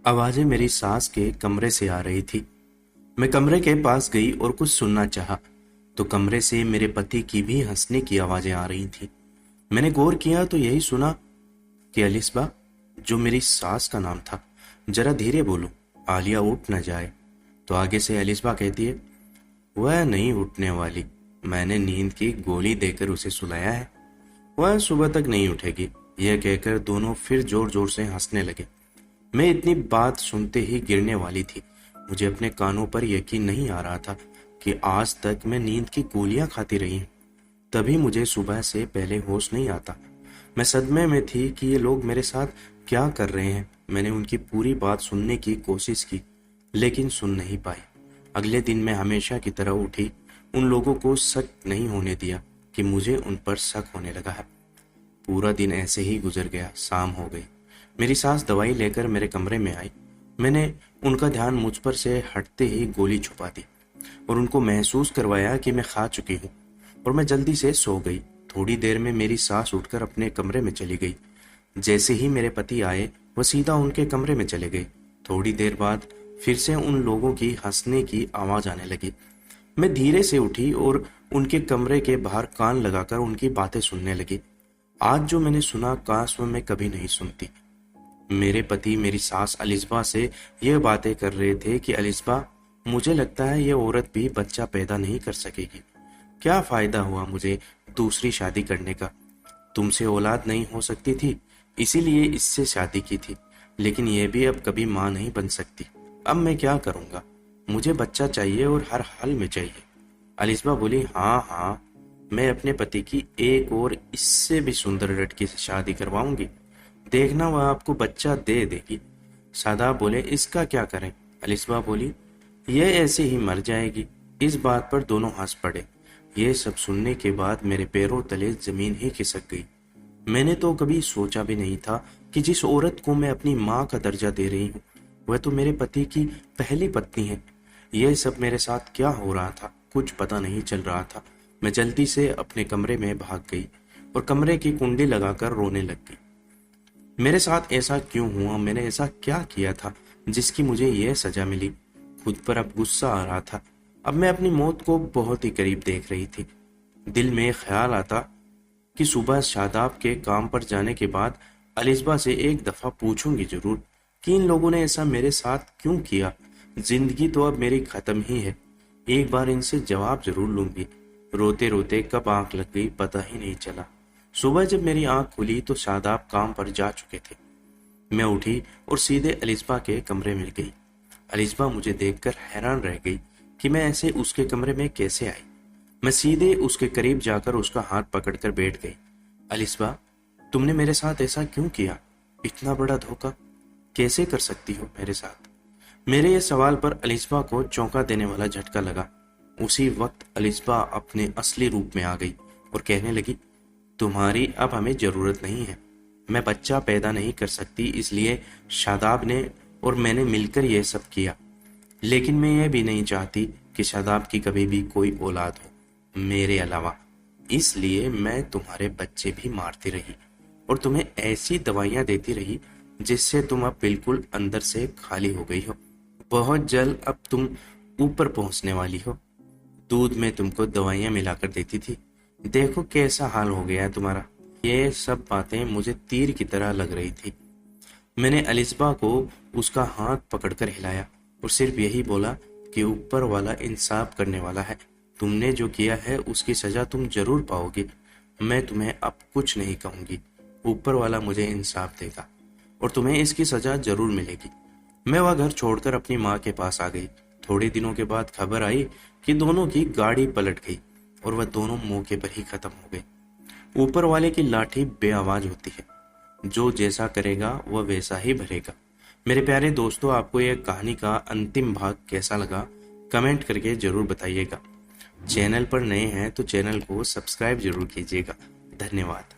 आवाजें मेरी सास के कमरे से आ रही थी। मैं कमरे के पास गई और कुछ सुनना चाहा, तो कमरे से मेरे पति की भी हंसने की आवाजें आ रही थी। मैंने गौर किया तो यही सुना कि अलिस्बा, जो मेरी सास का नाम था, जरा धीरे बोलो, आलिया उठ न जाए। तो आगे से अलिस्बा कहती है, वह नहीं उठने वाली, मैंने नींद की गोली देकर उसे सुलाया है, वह सुबह तक नहीं उठेगी। यह कहकर दोनों फिर जोर जोर से हंसने लगे। मैं इतनी बात सुनते ही गिरने वाली थी। मुझे अपने कानों पर यकीन नहीं आ रहा था कि आज तक मैं नींद की गोलियां खाती रही हूं। तभी मुझे सुबह से पहले होश नहीं आता। मैं सदमे में थी कि ये लोग मेरे साथ क्या कर रहे हैं। मैंने उनकी पूरी बात सुनने की कोशिश की, लेकिन सुन नहीं पाई। अगले दिन मैं हमेशा की तरह उठी, उन लोगों को शक नहीं होने दिया कि मुझे उन पर शक होने लगा है। पूरा दिन ऐसे ही गुजर गया। शाम हो गई। मेरी सास दवाई लेकर मेरे कमरे में आई। मैंने उनका ध्यान मुझ पर से हटते ही गोली छुपा दी और उनको महसूस करवाया कि मैं खा चुकी हूँ, और मैं जल्दी से सो गई। थोड़ी देर में मेरी सास उठकर अपने कमरे में चली गई। जैसे ही मेरे पति आए, वह सीधा उनके कमरे में चले गए। थोड़ी देर बाद फिर से उन लोगों की हंसने की आवाज आने लगी। मैं धीरे से उठी और उनके कमरे के बाहर कान लगाकर उनकी बातें सुनने लगी। आज जो मैंने सुना, काश वह मैं कभी नहीं सुनती। मेरे पति मेरी सास अलिस्बा से यह बातें कर रहे थे कि अलिस्बा, मुझे लगता है यह औरत भी बच्चा पैदा नहीं कर सकेगी। क्या फायदा हुआ मुझे दूसरी शादी करने का? तुमसे औलाद नहीं हो सकती थी, इसीलिए इससे शादी की थी, लेकिन यह भी अब कभी माँ नहीं बन सकती। अब मैं क्या करूँगा? मुझे बच्चा चाहिए और हर हाल में चाहिए। अलिस्बा बोली, हाँ हाँ, मैं अपने पति की एक और इससे भी सुंदर लड़की से शादी करवाऊंगी। देखना, वह आपको बच्चा दे देगी। शादाब बोले, इसका क्या करें? अलिस्बा बोली, यह ऐसे ही मर जाएगी। इस बात पर दोनों हंस पड़े। यह सब सुनने के बाद मेरे पैरों तले जमीन ही खिसक गई। मैंने तो कभी सोचा भी नहीं था कि जिस औरत को मैं अपनी माँ का दर्जा दे रही हूँ, वह तो मेरे पति की पहली पत्नी है। यह सब मेरे साथ क्या हो रहा था, कुछ पता नहीं चल रहा था। मैं जल्दी से अपने कमरे में भाग गई और कमरे की कुंडी लगाकर रोने लग गई। मेरे साथ ऐसा क्यों हुआ? मैंने ऐसा क्या किया था जिसकी मुझे यह सजा मिली? खुद पर अब गुस्सा आ रहा था। अब मैं अपनी मौत को बहुत ही करीब देख रही थी। दिल में ख्याल आता कि सुबह शादाब के काम पर जाने के बाद अलिस्बा से एक दफा पूछूंगी जरूर कि इन लोगों ने ऐसा मेरे साथ क्यों किया। जिंदगी तो अब मेरी खत्म ही है। एक बार इनसे जवाब जरूर लूंगी। रोते रोते कब आंख लग गई पता ही नहीं चला। सुबह जब मेरी आंख खुली तो शादाब काम पर जा चुके थे। मैं उठी और सीधे अलिस्बा के कमरे में गई। अलिस्बा मुझे देखकर हैरान रह गई कि मैं ऐसे उसके कमरे में कैसे आई। मैं सीधे उसके करीब जाकर उसका हाथ पकड़कर बैठ गई। अलिस्बा, तुमने मेरे साथ ऐसा क्यों किया? इतना बड़ा धोखा कैसे कर सकती हो मेरे साथ? मेरे ये सवाल पर अलिस्बा को चौंका देने वाला झटका लगा। उसी वक्त अलिस्बा अपने असली रूप में आ गई और कहने लगी, तुम्हारी अब हमें जरूरत नहीं है। मैं बच्चा पैदा नहीं कर सकती, इसलिए शादाब ने और मैंने मिलकर यह सब किया। लेकिन मैं यह भी नहीं चाहती कि शादाब की कभी भी कोई औलाद हो मेरे अलावा। इसलिए मैं तुम्हारे बच्चे भी मारती रही और तुम्हें ऐसी दवाइयां देती रही जिससे तुम अब बिल्कुल अंदर से खाली हो गई हो। बहुत जल्द अब तुम ऊपर पहुंचने वाली हो। दूध में तुमको दवाइयां मिलाकर देती थी, देखो कैसा हाल हो गया है तुम्हारा। ये सब बातें मुझे तीर की तरह लग रही थी। मैंने अलिस्बा को उसका हाथ पकड़कर हिलाया और सिर्फ यही बोला कि ऊपर वाला इंसाफ करने वाला है। तुमने जो किया है उसकी सजा तुम जरूर पाओगी। मैं तुम्हें अब कुछ नहीं कहूंगी। ऊपर वाला मुझे इंसाफ देगा और तुम्हें इसकी सजा जरूर मिलेगी। मैं वह घर छोड़कर अपनी माँ के पास आ गई। थोड़े दिनों के बाद खबर आई कि दोनों की गाड़ी पलट गई और वह दोनों मौके पर ही खत्म हो गए। ऊपर वाले की लाठी बेआवाज होती है, जो जैसा करेगा वह वैसा ही भरेगा। मेरे प्यारे दोस्तों, आपको यह कहानी का अंतिम भाग कैसा लगा कमेंट करके जरूर बताइएगा। चैनल पर नए हैं तो चैनल को सब्सक्राइब जरूर कीजिएगा। धन्यवाद।